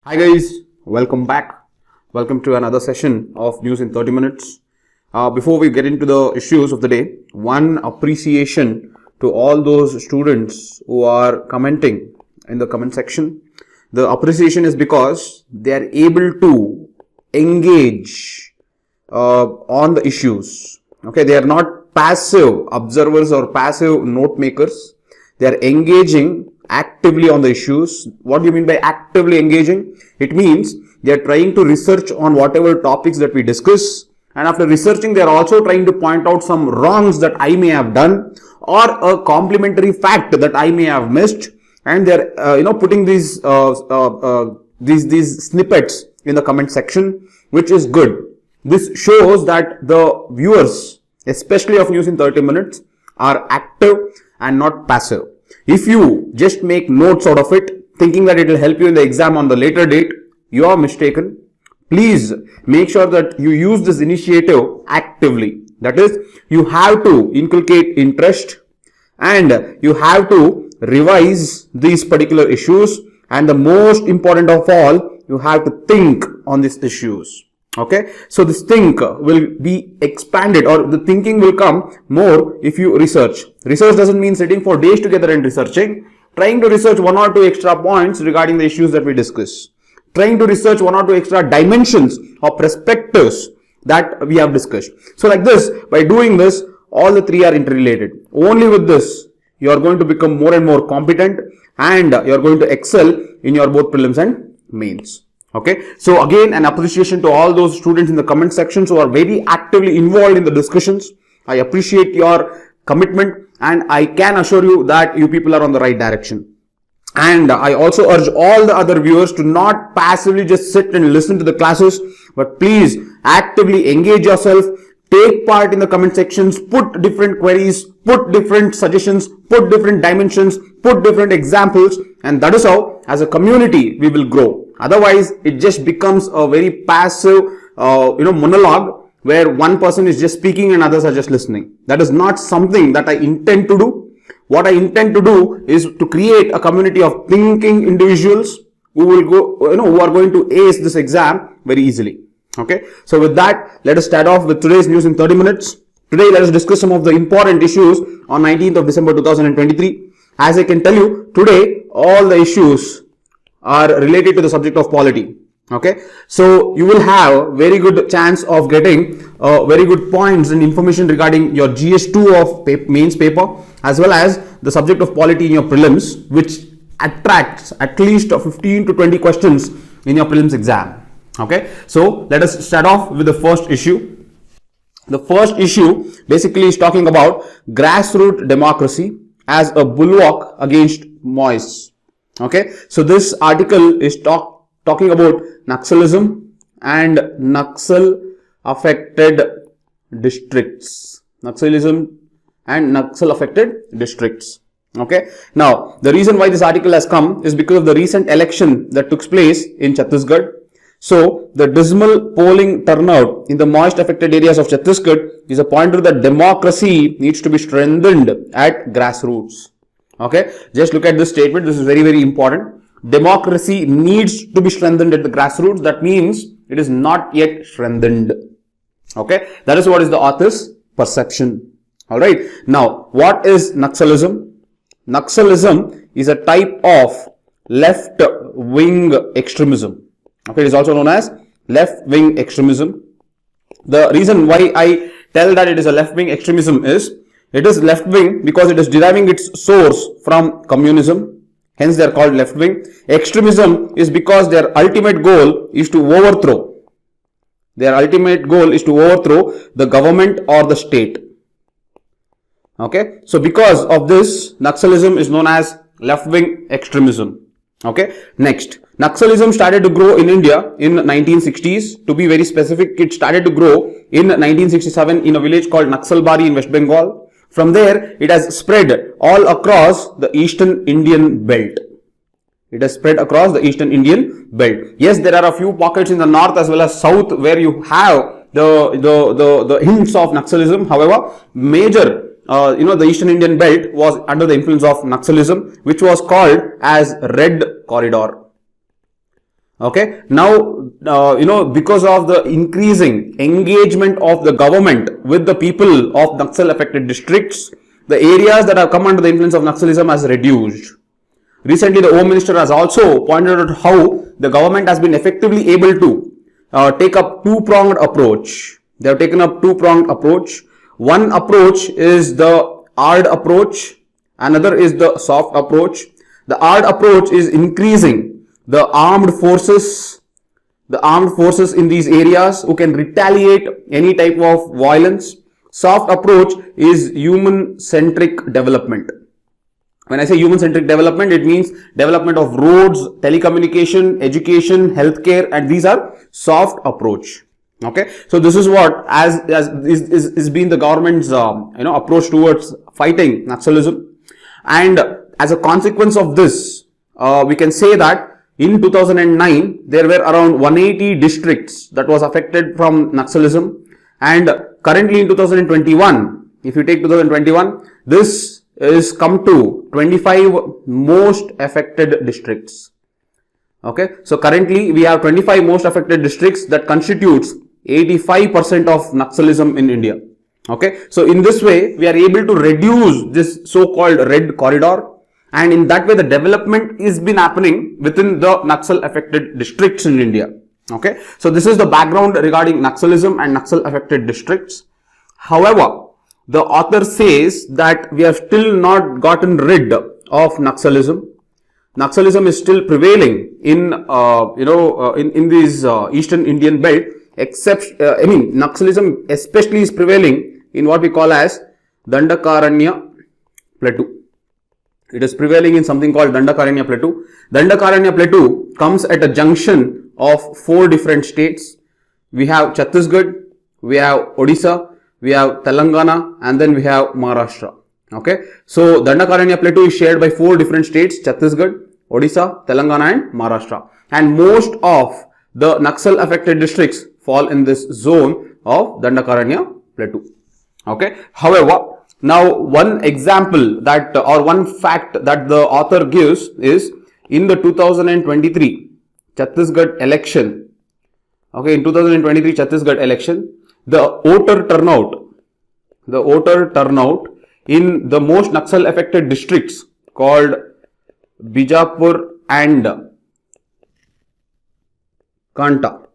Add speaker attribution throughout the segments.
Speaker 1: Hi guys, welcome back. Welcome to another session of News in 30 Minutes. Before we get into the issues of the day, one appreciation to all those students who are commenting in the comment section. The appreciation is because they are able to engage on the issues. Okay, they are not passive observers or passive note makers. They are engaging actively on the issues. What do you mean by actively engaging? It means they are trying to research on whatever topics that we discuss, and after researching they are also trying to point out some wrongs that I may have done or a complementary fact that I may have missed, and they are putting these snippets in the comment section, which is good. This shows that the viewers, especially of News in 30 Minutes, are active and not passive. If you just make notes out of it, thinking that it will help you in the exam on the later date, you are mistaken. Please make sure that you use this initiative actively. That is, you have to inculcate interest and you have to revise these particular issues, and the most important of all, you have to think on these issues. Okay, so this think will be expanded, or the thinking will come more if you research. Research doesn't mean sitting for days together and researching. Trying to research one or two extra points regarding the issues that we discuss. Trying to research one or two extra dimensions or perspectives that we have discussed. So like this, by doing this, all the three are interrelated. Only with this, you are going to become more and more competent, and you are going to excel in your both prelims and mains. Okay, so again, an appreciation to all those students in the comment sections who are very actively involved in the discussions. I appreciate your commitment, and I can assure you that you people are on the right direction. And I also urge all the other viewers to not passively just sit and listen to the classes, but please actively engage yourself, take part in the comment sections, put different queries, put different suggestions, put different dimensions, put different examples, and that is how, as a community, we will grow. Otherwise, it just becomes a very passive, monologue where one person is just speaking and others are just listening. That is not something that I intend to do. What I intend to do is to create a community of thinking individuals who will go, who are going to ace this exam very easily. Okay. So with that, let us start off with today's News in 30 Minutes. Today, let us discuss some of the important issues on 19th of December 2023. As I can tell you, today, all the issues are related to the subject of polity. Okay, so you will have very good chance of getting very good points and information regarding your GS2 of mains paper, as well as the subject of polity in your prelims, which attracts at least 15 to 20 questions in your prelims exam. Okay, so let us start off with the first issue. The first issue basically is talking about grassroots democracy as a bulwark against MINS. Okay, so this article is talking about Naxalism and Naxal affected districts. Naxalism and Naxal affected districts. Okay, now the reason why this article has come is because of the recent election that took place in Chhattisgarh. So the dismal polling turnout in the moist affected areas of Chhattisgarh is a pointer that democracy needs to be strengthened at grassroots. Okay, just look at this statement. This is very, very important. Democracy needs to be strengthened at the grassroots. That means it is not yet strengthened. Okay, that is what is the author's perception. Alright, now what is Naxalism? Naxalism is a type of left-wing extremism. Okay, it is also known as left-wing extremism. The reason why I tell that it is a left-wing extremism is it is left-wing because it is deriving its source from communism. Hence, they are called left-wing. Extremism is because their ultimate goal is to overthrow. Their ultimate goal is to overthrow the government or the state. Okay. So, because of this, Naxalism is known as left-wing extremism. Okay. Next, Naxalism started to grow in India in 1960s. To be very specific, it started to grow in 1967 in a village called Naxalbari in West Bengal. From there, it has spread all across the Eastern Indian belt. It has spread across the Eastern Indian belt. Yes, there are a few pockets in the north as well as south where you have the hints of Naxalism. However, major, the Eastern Indian belt was under the influence of Naxalism, which was called as Red Corridor. Okay, now, because of the increasing engagement of the government with the people of Naxal affected districts, the areas that have come under the influence of Naxalism has reduced. Recently, the Home Minister has also pointed out how the government has been effectively able to take up two-pronged approach. They have taken up two-pronged approach. One approach is the hard approach, another is the soft approach. The hard approach is increasing the armed forces in these areas who can retaliate any type of violence. Soft approach is human-centric development. When I say human-centric development, it means development of roads, telecommunication, education, healthcare, and these are soft approach. Okay, so this is what is been the government's approach towards fighting Naxalism, and as a consequence of this, we can say that in 2009 there were around 180 districts that was affected from Naxalism, and currently in 2021, if you take 2021, this is come to 25 most affected districts. Okay, so currently we have 25 most affected districts that constitutes 85% of Naxalism in India. Okay, so in this way we are able to reduce this so-called red corridor, and in that way the development is been happening within the Naxal affected districts in India. Okay, so this is the background regarding Naxalism and Naxal affected districts. However, the author says that we have still not gotten rid of Naxalism. Naxalism is still prevailing in these eastern Indian belt, except Naxalism especially is prevailing in what we call as Dandakaranya Plateau. It is prevailing in something called Dandakaranya Plateau. Dandakaranya Plateau comes at a junction of 4 different states. We have Chhattisgarh, we have Odisha, we have Telangana, and then we have Maharashtra. Okay, so Dandakaranya Plateau is shared by 4 different states: Chhattisgarh, Odisha, Telangana, and Maharashtra. And most of the Naxal affected districts fall in this zone of Dandakaranya Plateau. Okay, however, now one example that or one fact that the author gives is in the 2023 Chhattisgarh election. Okay, in 2023 Chhattisgarh election, the voter turnout in the most Naxal affected districts called Bijapur and Kanta.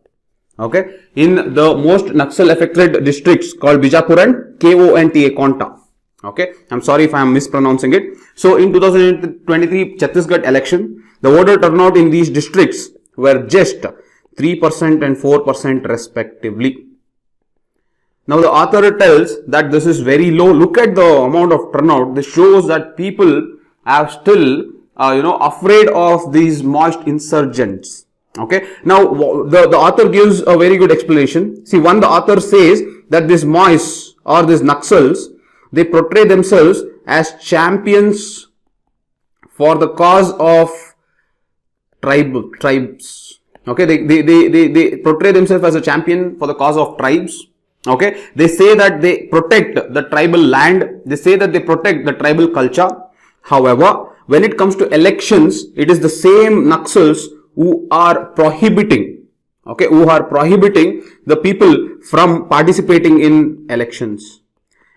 Speaker 1: Okay, in the most Naxal affected districts called Bijapur and Konta. Okay, I'm sorry if I am mispronouncing it. So in 2023 Chhattisgarh election, the voter turnout in these districts were just 3% and 4% respectively. Now the author tells that this is very low. Look at the amount of turnout. This shows that people are still afraid of these moist insurgents. Okay, now the author gives a very good explanation. See, the author says that these moist or these Naxals, they portray themselves as champions for the cause of tribes. Okay, they portray themselves as a champion for the cause of tribes. Okay, they say that they protect the tribal land. They say that they protect the tribal culture. However, when it comes to elections, it is the same Naxals who are prohibiting the people from participating in elections.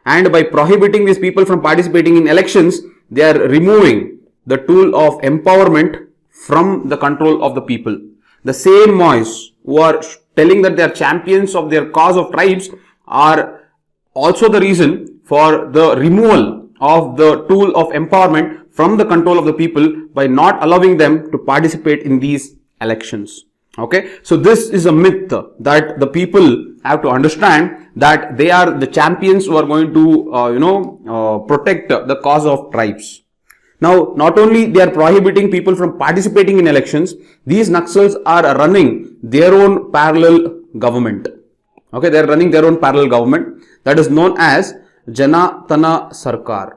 Speaker 1: And by prohibiting these people from participating in elections, they are removing the tool of empowerment from the control of the people. The same Mois who are telling that they are champions of their cause of tribes are also the reason for the removal of the tool of empowerment from the control of the people by not allowing them to participate in these elections. Okay, so this is a myth that the people have to understand, that they are the champions who are going to protect the cause of tribes. Now, not only they are prohibiting people from participating in elections, these Naxals are running their own parallel government. Okay, they are running their own parallel government that is known as Janatana Sarkar.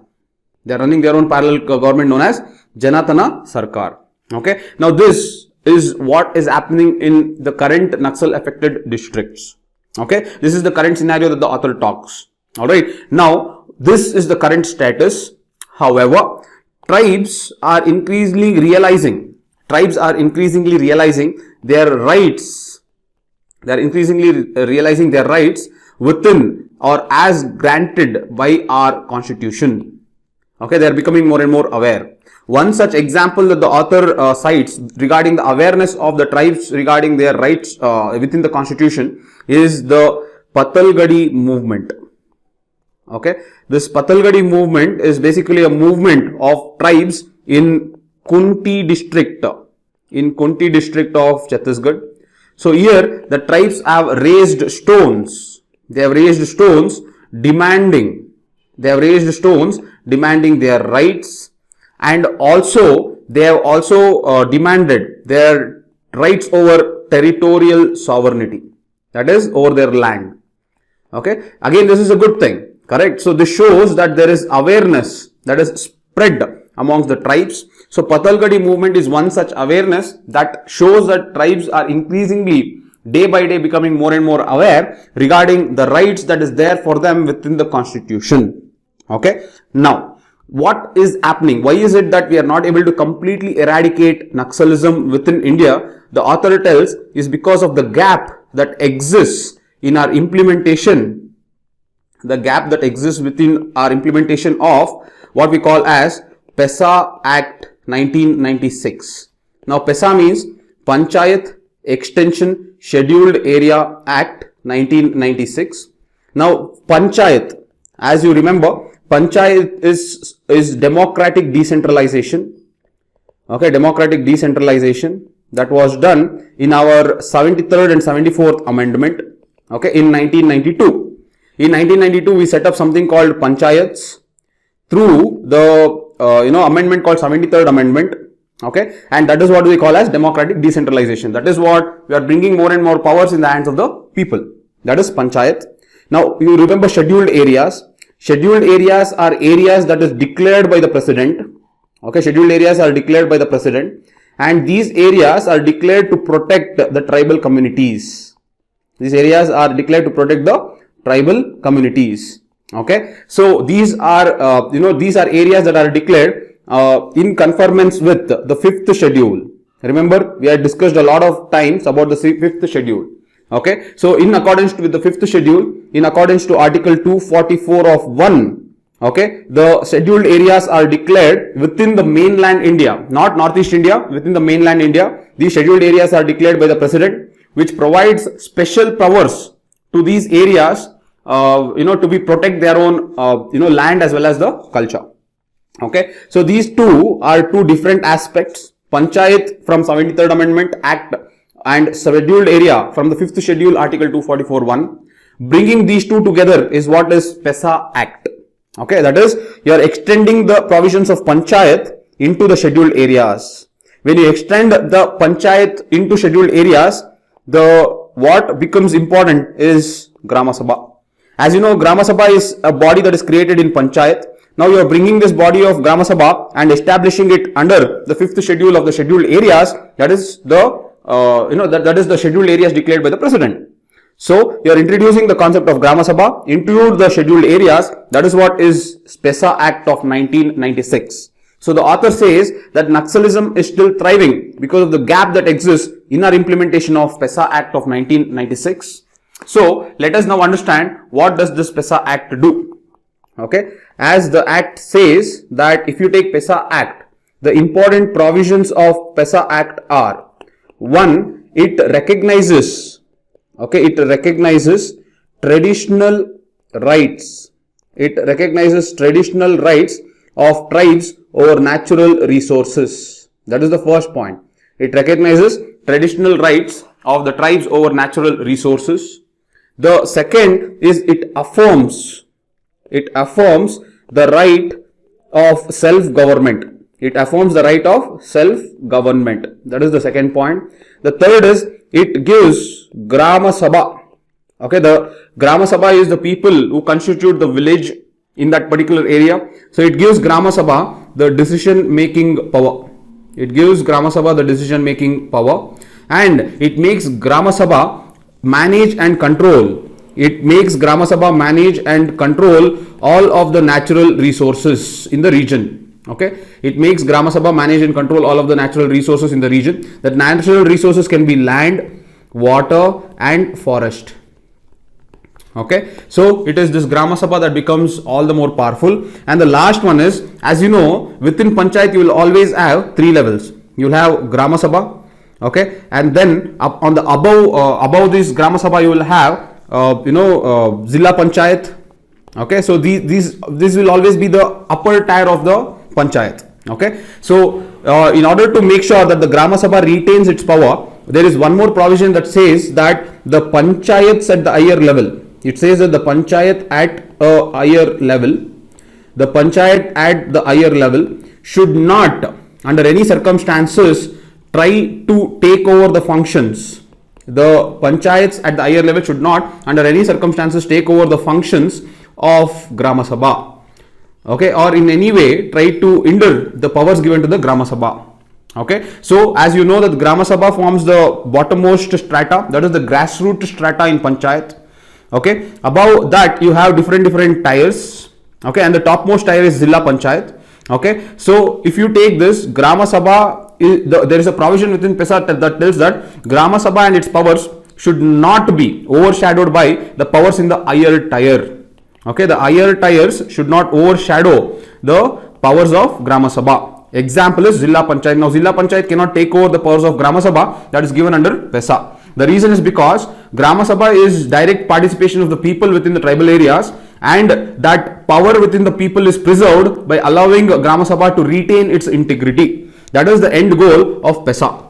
Speaker 1: They are running their own parallel government known as Janatana Sarkar. Okay, now this is what is happening in the current Naxal affected districts. Okay, this is the current scenario that the author talks. Alright, now this is the current status. However, tribes are increasingly realizing tribes are increasingly realizing their rights. They are increasingly realizing their rights within or as granted by our constitution. Okay, they are becoming more and more aware. One such example that the author cites regarding the awareness of the tribes regarding their rights within the constitution is the Patalgadi movement. Okay, this Patalgadi movement is basically a movement of tribes in Kunti district of Chhattisgarh. So here the tribes have raised stones. They have raised stones demanding their rights, and also they have also demanded their rights over territorial sovereignty, that is over their land. Okay, again this is a good thing, correct? So this shows that there is awareness that is spread amongst the tribes. So Patalgadi movement is one such awareness that shows that tribes are increasingly day by day becoming more and more aware regarding the rights that is there for them within the constitution. Okay, now what is happening? Why is it that we are not able to completely eradicate Naxalism within India? The author tells is because of the gap that exists in our implementation, within our implementation of what we call as PESA Act 1996. Now PESA means Panchayat Extension Scheduled Area Act 1996. Now Panchayat, as you remember, Panchayat is democratic decentralization. Okay, democratic decentralization that was done in our 73rd and 74th amendment. Okay, in 1992. In 1992, we set up something called Panchayats through the amendment called 73rd amendment. Okay, and that is what we call as democratic decentralization. That is what we are bringing more and more powers in the hands of the people. That is Panchayat. Now you remember scheduled areas. Scheduled areas are areas that is declared by the president. Okay, scheduled areas are declared by the president, and these areas are declared to protect the tribal communities. These areas are declared to protect the tribal communities. Okay, so these are these are areas that are declared in conformance with the 5th schedule. Remember, we had discussed a lot of times about the 5th schedule. Okay, so in accordance with the 5th schedule, in accordance to article 244 of 1, okay, the scheduled areas are declared within the mainland India, not Northeast India, within the mainland India. These scheduled areas are declared by the president, which provides special powers to these areas, to be protect their own, land as well as the culture. Okay, so these two are two different aspects. Panchayat from 73rd Amendment Act and scheduled area from the 5th schedule, article 244(1). Bringing these two together is what is PESA Act. Okay, that is, you are extending the provisions of Panchayat into the scheduled areas. When you extend the Panchayat into scheduled areas, what becomes important is Grama Sabha. As you know, Grama Sabha is a body that is created in Panchayat. Now you are bringing this body of Grama Sabha and establishing it under the 5th schedule of the scheduled areas. That is the that is the scheduled areas declared by the president. So you are introducing the concept of Grama Sabha into the scheduled areas. That is what is PESA Act of 1996. So the author says that Naxalism is still thriving because of the gap that exists in our implementation of PESA Act of 1996. So let us now understand what does this PESA Act do. Okay, as the Act says that if you take PESA Act, the important provisions of PESA Act are: 1. It recognizes traditional rights. It recognizes traditional rights of tribes over natural resources. That is the first point. It recognizes traditional rights of the tribes over natural resources. The second is it affirms the right of self-government. It affirms the right of self-government. That is the second point. The third is it gives Grama Sabha. Okay, the Grama Sabha is the people who constitute the village in that particular area. So it gives Grama Sabha the decision making power. It gives Grama Sabha the decision making power, and it makes Grama Sabha manage and control. It makes Grama Sabha manage and control all of the natural resources in the region. Okay, it makes Grama Sabha manage and control all of the natural resources in the region. That natural resources can be land, water and forest. Okay, so it is this Grama Sabha that becomes all the more powerful. And the last one is, as you know, within Panchayat you will always have three levels. You will have Grama Sabha, okay, and then up on the above this Grama Sabha you will have Zilla Panchayat. Okay, so this will always be the upper tier of the Panchayat. Okay, so in order to make sure that the Grama Sabha retains its power, there is one more provision that says that the Panchayats at the higher level, it says that the Panchayat at a higher level, the Panchayat at the higher level should not under any circumstances try to take over the functions. The Panchayats at the higher level should not under any circumstances take over the functions of Grama Sabha, okay, or in any way try to hinder the powers given to the Grama Sabha. Okay, so as you know that Grama Sabha forms the bottommost strata, that is the grassroots strata in Panchayat. Okay, above that you have different tiers, okay, and the topmost tier is Zilla Panchayat. Okay, so if you take this Grama Sabha, there is a provision within PESA that tells that Grama Sabha and its powers should not be overshadowed by the powers in the higher tier. Okay, the higher tiers should not overshadow the powers of Grama Sabha. Example is Zilla Panchayat. Now Zilla Panchayat cannot take over the powers of Grama Sabha that is given under PESA. The reason is because Grama Sabha is direct participation of the people within the tribal areas, and that power within the people is preserved by allowing Grama Sabha to retain its integrity. That is the end goal of PESA.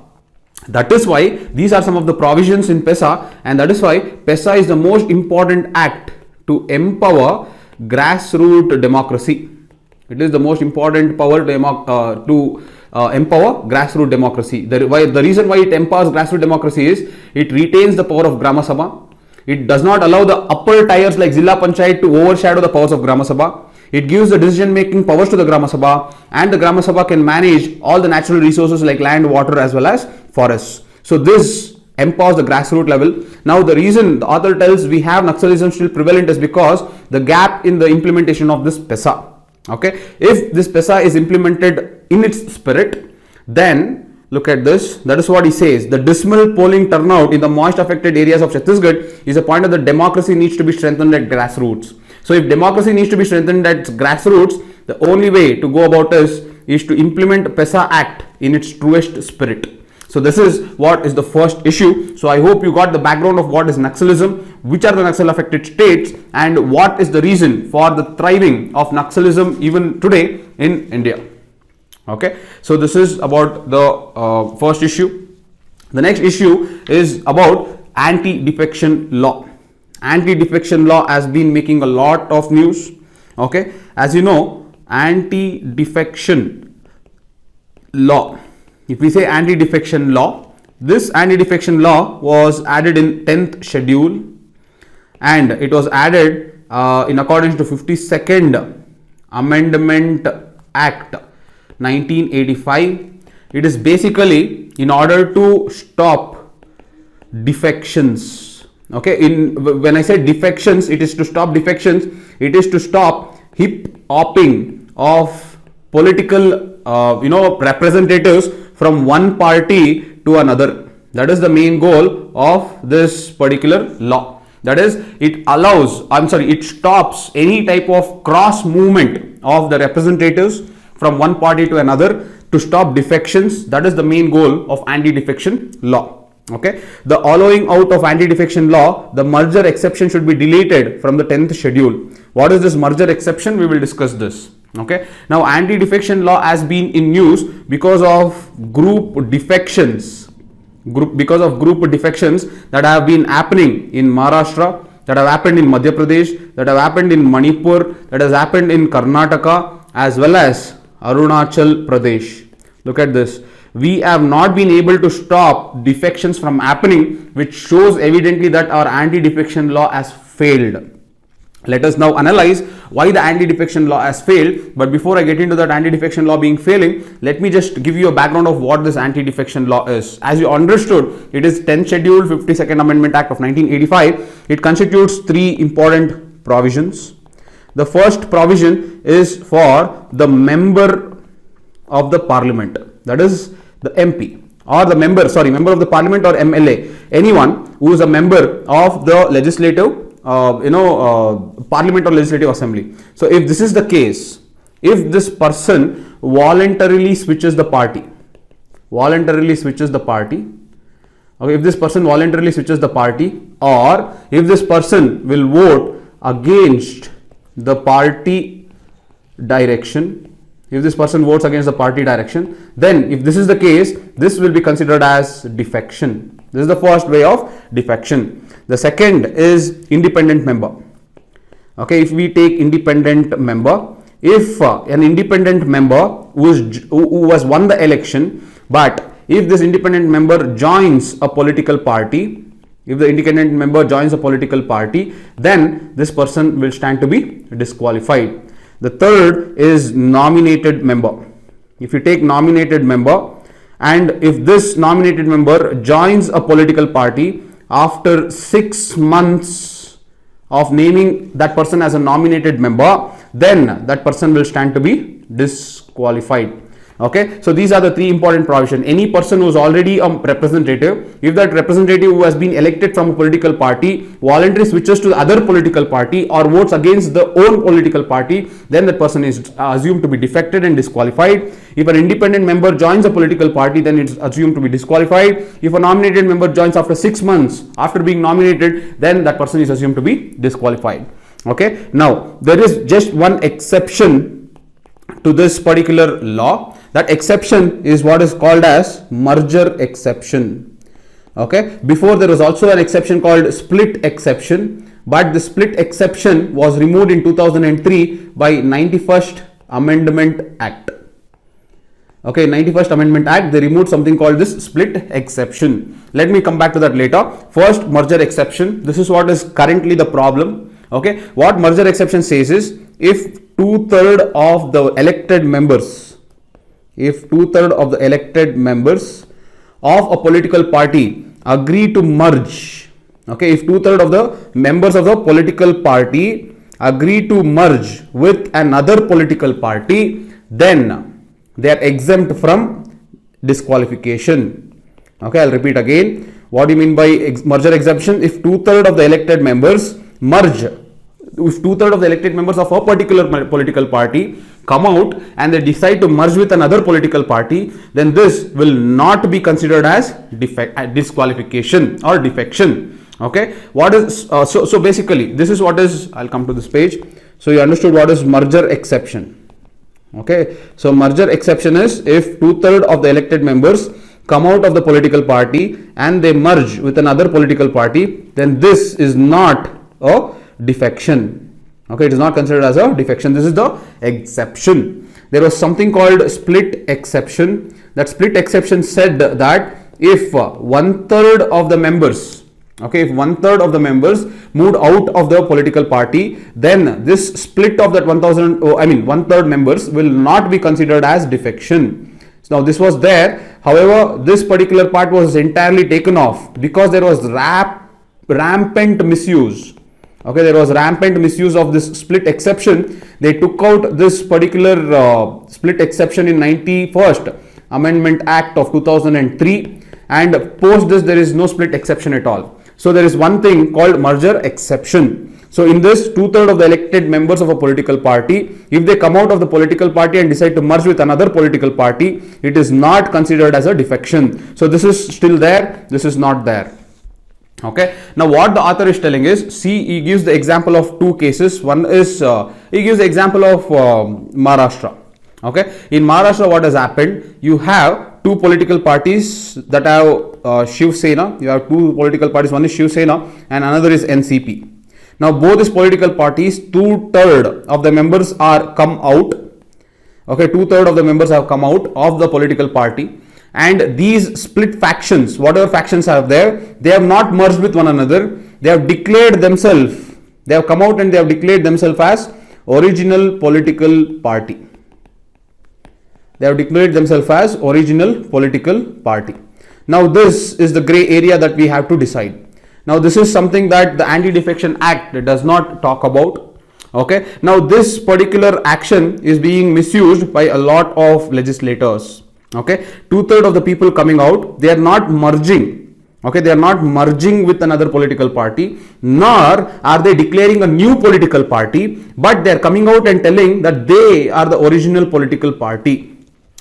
Speaker 1: That is why these are some of the provisions in PESA, and that is why PESA is the most important act to empower grassroots democracy. It is the most important power to empower grassroots democracy. The reason why it empowers grassroots democracy is it retains the power of Grama Sabha. It does not allow the upper tiers like Zilla Panchayat to overshadow the powers of Grama Sabha. It gives the decision making powers to the Grama Sabha, and the Grama Sabha can manage all the natural resources like land, water as well as forests. So this empowers the grassroots level. Now the reason the author tells we have Naxalism still prevalent is because the gap in the implementation of this PESA. Okay, if this PESA is implemented in its spirit, then look at this. That is what he says. The dismal polling turnout in the most affected areas of Chhattisgarh is a point that democracy needs to be strengthened at grassroots. So if democracy needs to be strengthened at grassroots, the only way to go about this is to implement PESA Act in its truest spirit. So this is what is the first issue. So I hope you got the background of what is Naxalism, which are the Naxal affected states, and what is the reason for the thriving of Naxalism even today in India. Okay, so this is about the first issue. The next issue is about anti-defection law. Anti-defection law has been making a lot of news. Okay, as you know, anti-defection law. If we say anti-defection law, this anti-defection law was added in 10th schedule, and it was added in accordance to 52nd Amendment Act 1985. It is basically in order to stop defections. Okay, when I say defections, it is to stop defections. It is to stop hip-hopping of political representatives from one party to another. That is the main goal of this particular law. That is, it stops any type of cross movement of the representatives from one party to another to stop defections. That is the main goal of anti-defection law. Okay, the allowing out of anti-defection law, the merger exception should be deleted from the 10th schedule. What is this merger exception? We will discuss this. Okay, now anti-defection law has been in use because of group defections that have been happening in Maharashtra, that have happened in Madhya Pradesh, that have happened in Manipur, that has happened in Karnataka as well as Arunachal Pradesh. Look at this. We have not been able to stop defections from happening, which shows evidently that our anti-defection law has failed. Let us now analyze why the anti-defection law has failed. But before I get into that anti-defection law being failing, let me just give you a background of what this anti-defection law is. As you understood, it is 10th schedule, 52nd Amendment Act of 1985. It constitutes three important provisions. The first provision is for the member of the parliament, that is the MP or the member of the parliament or MLA, anyone who is a member of the legislative parliament or legislative assembly. So if this is the case, if this person voluntarily switches the party, okay, if this person voluntarily switches the party, or if this person will vote against the party direction, if this person votes against the party direction, then if this is the case, this will be considered as defection. This is the first way of defection. The second is independent member. Okay, if we take independent member, if an independent member who has won the election, but if this independent member joins a political party, if the independent member joins a political party, then this person will stand to be disqualified. The third is nominated member. If you take nominated member, and if this nominated member joins a political party after 6 months of naming that person as a nominated member, then that person will stand to be disqualified. Okay, so these are the three important provisions. Any person who is already a representative, if that representative who has been elected from a political party voluntarily switches to the other political party or votes against the own political party, then that person is assumed to be defected and disqualified. If an independent member joins a political party, then it's assumed to be disqualified. If a nominated member joins after 6 months after being nominated, then that person is assumed to be disqualified. Okay, now there is just one exception to this particular law. That exception is what is called as merger exception. Okay, before there was also an exception called split exception, but the split exception was removed in 2003 by 91st Amendment Act. Okay, 91st Amendment Act, they removed something called this split exception. Let me come back to that later. First, merger exception. This is what is currently the problem. Okay, what merger exception says is, if 2/3 of the elected members, of a political party agree to merge, okay, if 2/3 of the members of the political party agree to merge with another political party, then they are exempt from disqualification. Okay, I'll repeat again. What do you mean by merger exemption? If 2/3 of the elected members merge, if 2/3 of the elected members of a particular political party come out and they decide to merge with another political party, then this will not be considered as disqualification or defection. Okay, what is so basically this is what is, I'll come to this page. So you understood what is merger exception. Okay, so merger exception is if 2/3 of the elected members come out of the political party and they merge with another political party, then this is not a defection. Okay, it is not considered as a defection. This is the exception. There was something called split exception. That split exception said that if 1/3 of the members, okay, if 1/3 of the members moved out of the political party, then this split of that 1/3 members will not be considered as defection. So now this was there. However, this particular part was entirely taken off because there was rampant misuse. Okay, there was rampant misuse of this split exception. They took out this particular split exception in 91st Amendment Act of 2003, and post this there is no split exception at all. So there is one thing called merger exception. So in this, 2/3 of the elected members of a political party, if they come out of the political party and decide to merge with another political party, it is not considered as a defection. So this is still there, this is not there. Okay, now what the author is telling is, see, he gives the example of two cases. One is he gives the example of Maharashtra. Okay, in Maharashtra what has happened, you have two political parties that have Shiv Sena. You have two political parties, one is Shiv Sena and another is NCP. Now both these political parties, 2/3 of the members are come out. Okay, 2/3 of the members have come out of the political party. And these split factions, whatever factions are there, they have not merged with one another. They have declared themselves, they have come out and they have declared themselves as original political party. They have declared themselves as original political party. Now this is the gray area that we have to decide. Now this is something that the Anti-Defection Act does not talk about. Okay, now this particular action is being misused by a lot of legislators. Okay, 2/3 of the people coming out, they are not merging. Okay, they are not merging with another political party, nor are they declaring a new political party, but they are coming out and telling that they are the original political party.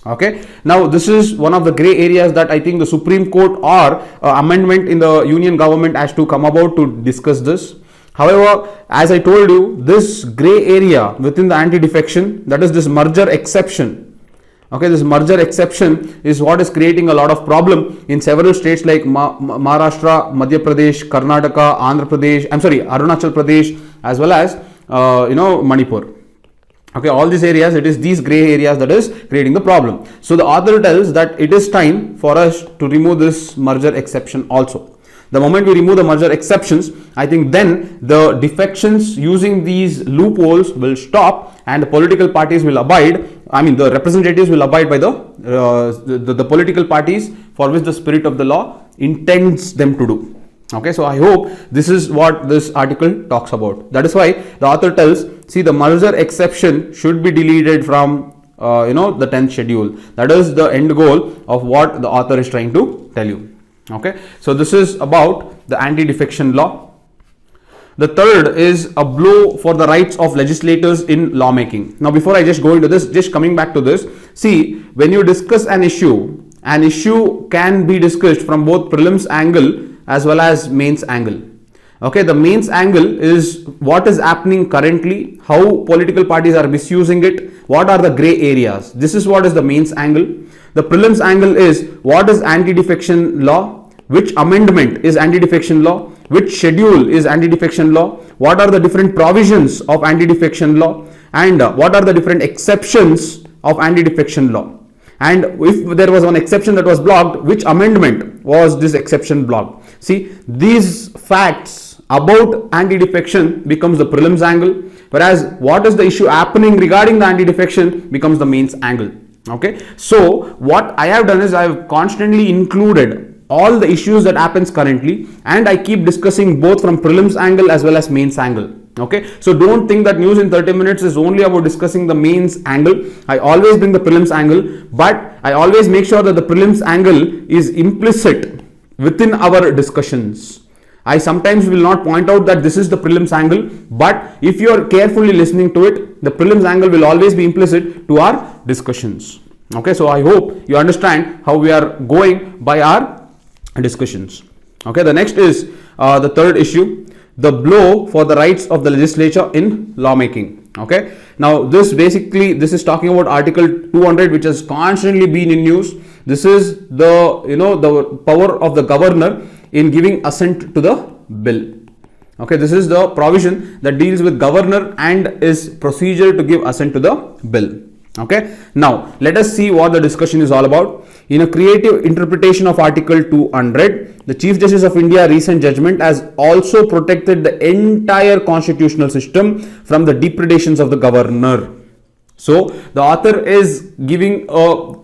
Speaker 1: Okay, now this is one of the gray areas that I think the Supreme Court or amendment in the union government has to come about to discuss this. However, as I told you, this gray area within the anti-defection, that is this merger exception. Okay, this merger exception is what is creating a lot of problem in several states like Maharashtra, Madhya Pradesh, Karnataka, Andhra Pradesh, Arunachal Pradesh, as well as Manipur. Okay, all these areas, it is these gray areas that is creating the problem. So the author tells that it is time for us to remove this merger exception also. The moment we remove the merger exceptions, I think then the defections using these loopholes will stop and the political parties will abide. I mean, the representatives will abide by the political parties for which the spirit of the law intends them to do. Okay, so I hope this is what this article talks about. That is why the author tells, see, the merger exception should be deleted from the 10th schedule. That is the end goal of what the author is trying to tell you. Okay, so this is about the anti-defection law. The third is a blow for the rights of legislators in lawmaking. Now, before I just go into this, just coming back to this, see, when you discuss an issue can be discussed from both prelims angle as well as mains angle. Okay, the mains angle is what is happening currently, how political parties are misusing it, what are the gray areas. This is what is the mains angle. The prelims angle is what is anti-defection law, which amendment is anti-defection law, which schedule is anti-defection law, what are the different provisions of anti-defection law, and what are the different exceptions of anti-defection law. And if there was one exception that was blocked, which amendment was this exception blocked? See, these facts about anti-defection becomes the prelims angle, whereas what is the issue happening regarding the anti-defection becomes the mains angle. Okay, so what I have done is I have constantly included all the issues that happens currently, and I keep discussing both from prelims angle as well as mains angle. Okay, so don't think that news in 30 minutes is only about discussing the mains angle. I always bring the prelims angle, but I always make sure that the prelims angle is implicit within our discussions. I sometimes will not point out that this is the prelims angle, but if you are carefully listening to it, the prelims angle will always be implicit to our discussions. Okay, so I hope you understand how we are going by our discussions. Okay, the next is the third issue, the blow for the rights of the legislature in lawmaking. Okay, now this is talking about Article 200, which has constantly been in news. This is the power of the governor in giving assent to the bill. Okay, this is the provision that deals with governor and his procedure to give assent to the bill. Okay, now let us see what the discussion is all about. In a creative interpretation of Article 200, the Chief Justice of India recent judgment has also protected the entire constitutional system from the depredations of the governor. So the author is giving a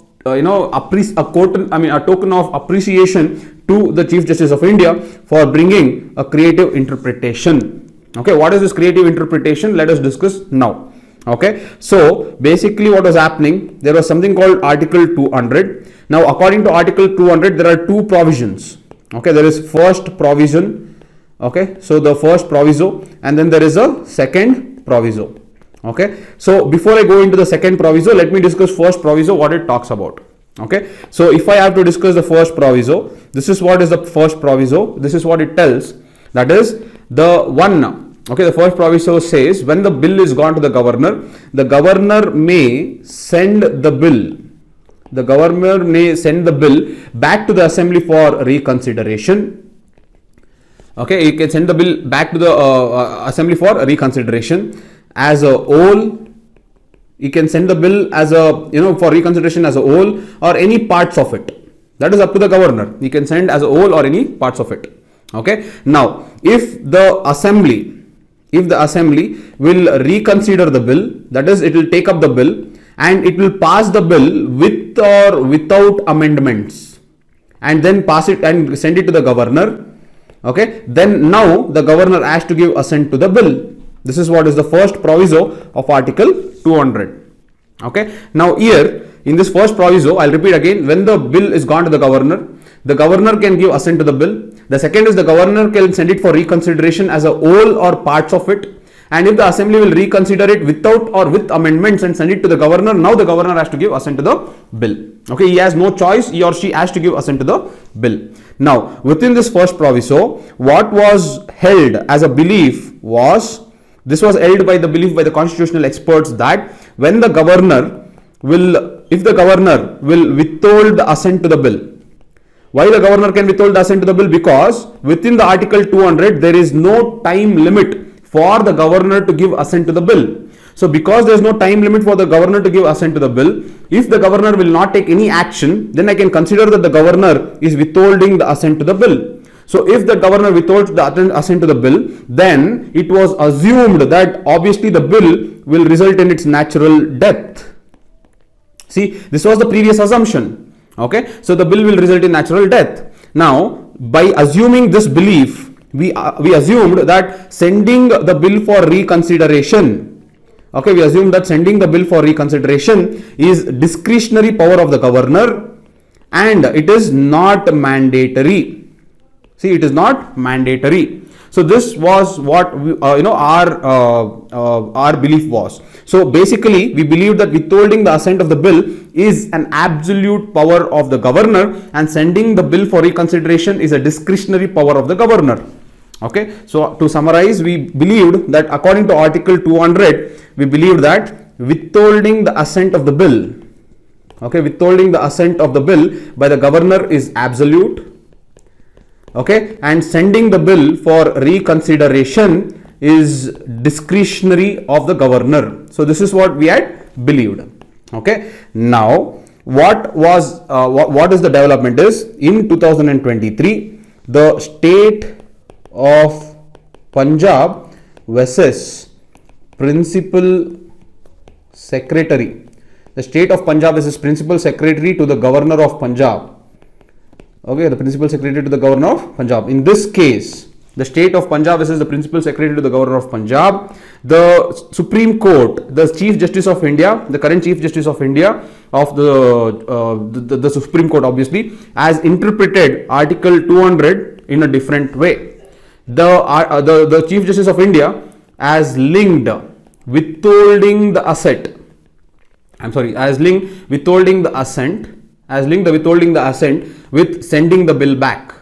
Speaker 1: token of appreciation to the Chief Justice of India for bringing a creative interpretation. Okay, what is this creative interpretation? Let us discuss now. Okay, so basically what was happening, there was something called Article 200. Now, according to Article 200, there are two provisions. Okay, there is first provision. Okay, so the first proviso, and then there is a second proviso. Okay, so before I go into the second proviso, let me discuss first proviso, what it talks about. Okay, so if I have to discuss the first proviso, this is what is the first proviso. This is what it tells. That is the one. Okay, the first proviso says when the bill is gone to the governor may send the bill. The governor may send the bill back to the assembly for reconsideration. Okay, you can send the bill back to the assembly for reconsideration as a whole. You can send the bill as a for reconsideration as a whole or any parts of it. That is up to the governor. You can send as a whole or any parts of it. Okay. Now, if the assembly will reconsider the bill, that is, it will take up the bill and it will pass the bill with or without amendments and then pass it and send it to the governor. Okay, then now the governor has to give assent to the bill. This is what is the first proviso of Article 200. Okay. Now here in this first proviso, I'll repeat again, when the bill is gone to the governor can give assent to the bill. The second is the governor can send it for reconsideration as a whole or parts of it. And if the assembly will reconsider it without or with amendments and send it to the governor, now the governor has to give assent to the bill. Okay, he has no choice, he or she has to give assent to the bill. Now, within this first proviso, what was held as a belief was, this was held by the belief by the constitutional experts that when the governor will, if the governor will withhold the assent to the bill. Why the governor can withhold the assent to the bill? Because within the Article 200, there is no time limit for the governor to give assent to the bill. So because there is no time limit for the governor to give assent to the bill, if the governor will not take any action, then I can consider that the governor is withholding the assent to the bill. So if the governor withholds the assent to the bill, then it was assumed that obviously the bill will result in its natural death. See, this was the previous assumption. Okay, so the bill will result in natural death. Now, by assuming this belief, we assumed that sending the bill for reconsideration, okay, we assume that sending the bill for reconsideration is discretionary power of the governor and it is not mandatory. See, it is not mandatory. So this was what our belief was. So basically, we believe that withholding the assent of the bill is an absolute power of the governor and sending the bill for reconsideration is a discretionary power of the governor. Okay, so to summarize, we believed that according to Article 200, we believed that withholding the assent of the bill, okay, withholding the assent of the bill by the governor is absolute. Okay, and sending the bill for reconsideration is discretionary of the governor. So this is what we had believed. Okay, now what is the development is in 2023, the state of Punjab versus principal secretary. The state of Punjab versus principal secretary to the governor of Punjab. Okay, the principal secretary to the governor of Punjab. In this case, the state of Punjab versus the principal secretary to the governor of Punjab, the Supreme Court, the Chief Justice of India, the current Chief Justice of India of the Supreme Court obviously, has interpreted Article 200 in a different way. The Chief Justice of India has linked withholding the assent. Has linked withholding the assent with sending the bill back.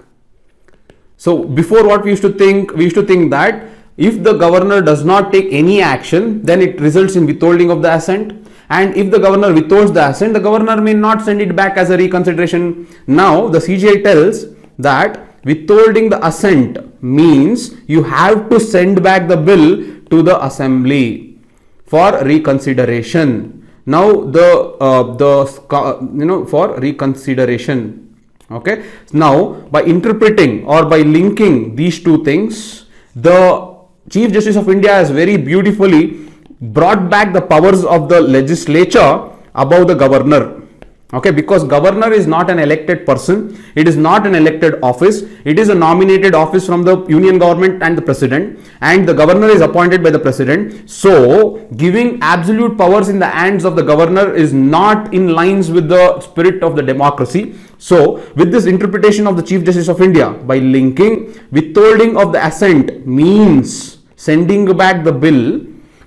Speaker 1: So before, what we used to think that if the governor does not take any action, then it results in withholding of the assent, and if the governor withholds the assent, the governor may not send it back as a reconsideration. Now the CJI tells that withholding the assent means you have to send back the bill to the assembly for reconsideration. Now for reconsideration. Okay, now by interpreting or by linking these two things, the Chief Justice of India has very beautifully brought back the powers of the legislature above the governor. Okay, because governor is not an elected person, it is not an elected office, it is a nominated office from the union government and the president, and the governor is appointed by the president. So giving absolute powers in the hands of the governor is not in lines with the spirit of the democracy. So with this interpretation of the Chief Justice of India, by linking withholding of the assent means sending back the bill,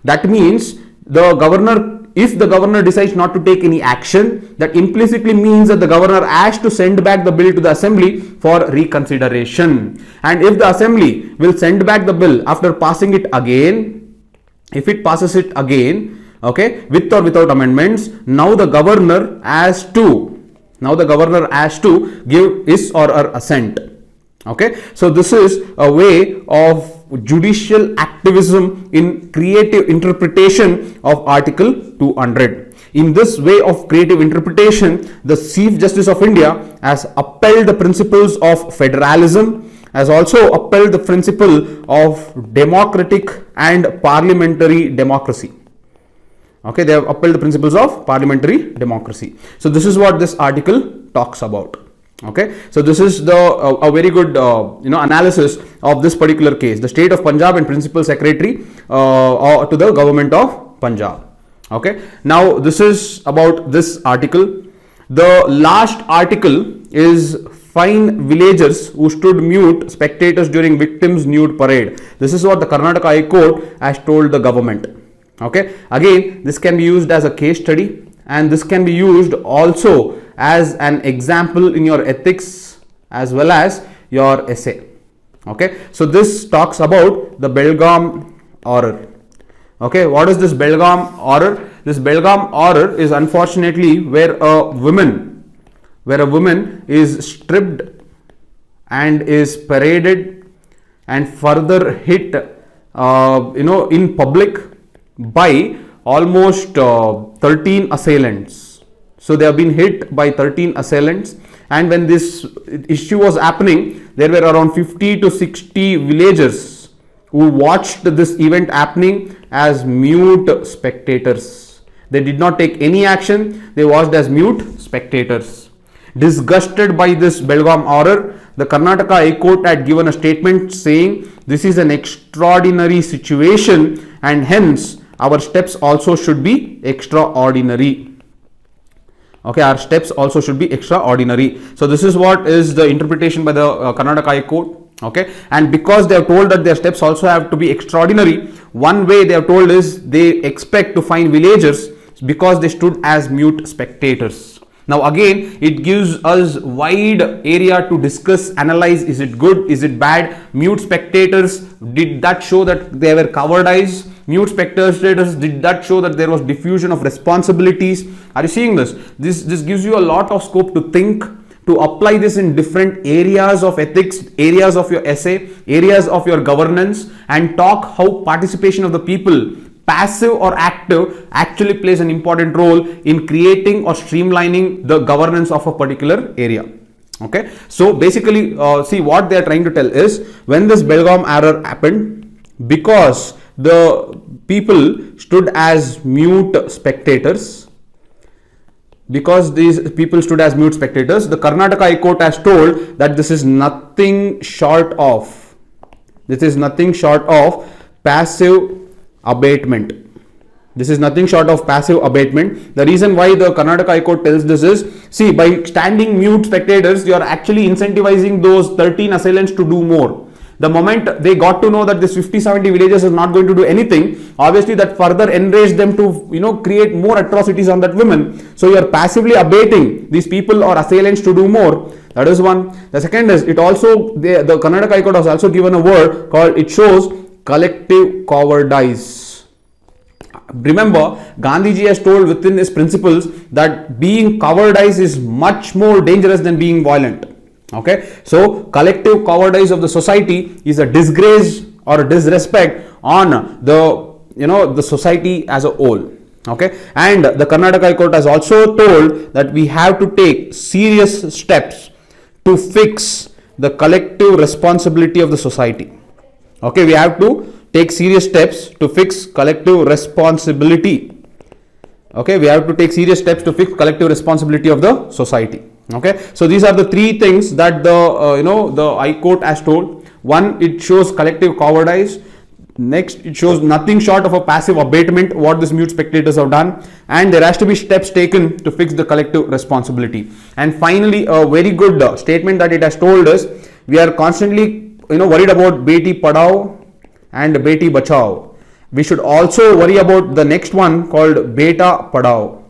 Speaker 1: that means the governor, if the governor decides not to take any action, that implicitly means that the governor has to send back the bill to the assembly for reconsideration. And if the assembly will send back the bill after passing it again, if it passes it again, okay, with or without amendments, now the governor has to give his or her assent. Okay, so this is a way of judicial activism in creative interpretation of Article 200. In this way of creative interpretation, the Chief Justice of India has upheld the principles of federalism, has also upheld the principle of democratic and parliamentary democracy. Okay, they have upheld the principles of parliamentary democracy. So this is what this article talks about. Okay, so this is the a very good analysis of this particular case, the state of Punjab and principal secretary to the government of Punjab. Okay, now this is about this article. The last article is fine villagers who stood mute spectators during victims nude parade. This is what the Karnataka High Court has told the government. Okay, again this can be used as a case study, and this can be used also as an example in your ethics as well as your essay. Okay, so this talks about the Belgaum order. Okay, what is this Belgaum order? This Belgaum order is unfortunately where a woman is stripped and is paraded and further hit in public by almost 13 assailants. So they have been hit by 13 assailants, and when this issue was happening, there were around 50 to 60 villagers who watched this event happening as mute spectators. They did not take any action, they watched as mute spectators. Disgusted by this Belgaum order, the Karnataka High Court had given a statement saying this is an extraordinary situation and hence our steps also should be extraordinary. Okay, our steps also should be extraordinary. So this is what is the interpretation by the Karnataka High Court. Okay, and because they have told that their steps also have to be extraordinary, one way they have told is they expect to find villagers because they stood as mute spectators. Now again, it gives us wide area to discuss, analyze, is it good, is it bad? Mute spectators, did that show that they were cowardice? Mute spectators, did that show that there was diffusion of responsibilities? Are you seeing this? This gives you a lot of scope to think, to apply this in different areas of ethics, areas of your essay, areas of your governance, and talk how participation of the people, passive or active, actually plays an important role in creating or streamlining the governance of a particular area. Okay, so basically see what they are trying to tell is when this Belgaum error happened, because the people stood as mute spectators, because these people stood as mute spectators, the Karnataka High Court has told that this is nothing short of passive abatement. This is nothing short of passive abatement. The reason why the Karnataka High Court tells this is, see, by standing mute spectators, you are actually incentivizing those 13 assailants to do more. The moment they got to know that this 50-70 villagers is not going to do anything, obviously that further enraged them to create more atrocities on that woman. So you are passively abating these people or assailants to do more. That is one. The second is, it also the Karnataka High Court has also given a word called, it shows collective cowardice. Remember, Gandhiji has told within his principles that being cowardice is much more dangerous than being violent. Okay, so collective cowardice of the society is a disgrace or a disrespect on the society as a whole. Okay, and the Karnataka High Court has also told that we have to take serious steps to fix the collective responsibility of the society. Okay, we have to take serious steps to fix collective responsibility. Okay, we have to take serious steps to fix collective responsibility of the society. Okay, so these are the three things that the High Court has told. One, it shows collective cowardice. Next, it shows nothing short of a passive abatement, what these mute spectators have done, and there has to be steps taken to fix the collective responsibility. And finally, a very good statement that it has told us, we are constantly worried about Beti Padhao and Beti Bachao. We should also worry about the next one called Beta Padhao.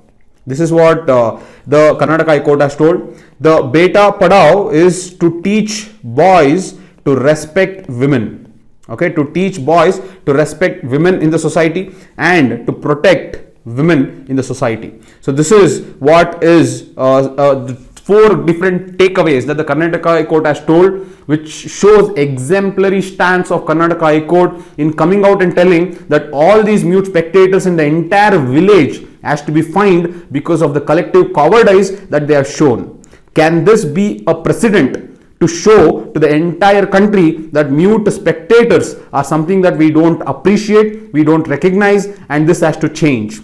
Speaker 1: This is what the Karnataka High Court has told. The Beta Padhao is to teach boys to respect women. Okay, to teach boys to respect women in the society and to protect women in the society. So this is what is the 4 different takeaways that the Karnataka High Court has told, which shows exemplary stance of Karnataka High Court in coming out and telling that all these mute spectators in the entire village has to be fined because of the collective cowardice that they have shown. Can this be a precedent to show to the entire country that mute spectators are something that we don't appreciate, we don't recognize, and this has to change?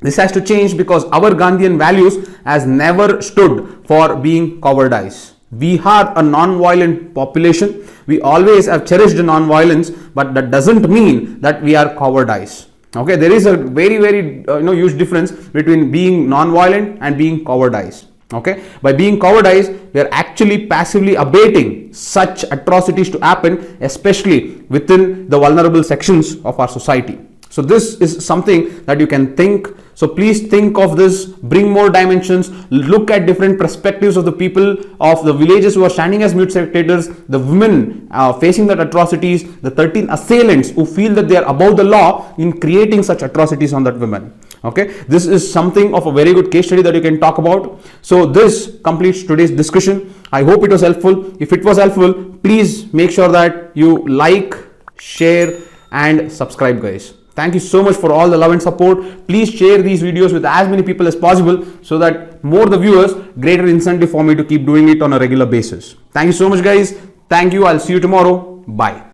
Speaker 1: This has to change because our Gandhian values has never stood for being cowardice. We are a non-violent population. We always have cherished non-violence, but that doesn't mean that we are cowardice. Okay, there is a very huge difference between being non-violent and being cowardice. Okay, by being cowardice, we are actually passively abating such atrocities to happen, especially within the vulnerable sections of our society. So this is something that you can think. So please think of this, bring more dimensions, look at different perspectives of the people of the villages who are standing as mute spectators, the women facing that atrocities, the 13 assailants who feel that they are above the law in creating such atrocities on that women. Okay, this is something of a very good case study that you can talk about. So this completes today's discussion. I hope it was helpful. If it was helpful, please make sure that you like, share and subscribe, guys. Thank you so much for all the love and support. Please share these videos with as many people as possible so that more the viewers, greater incentive for me to keep doing it on a regular basis. Thank you so much, guys. Thank you. I'll see you tomorrow. Bye.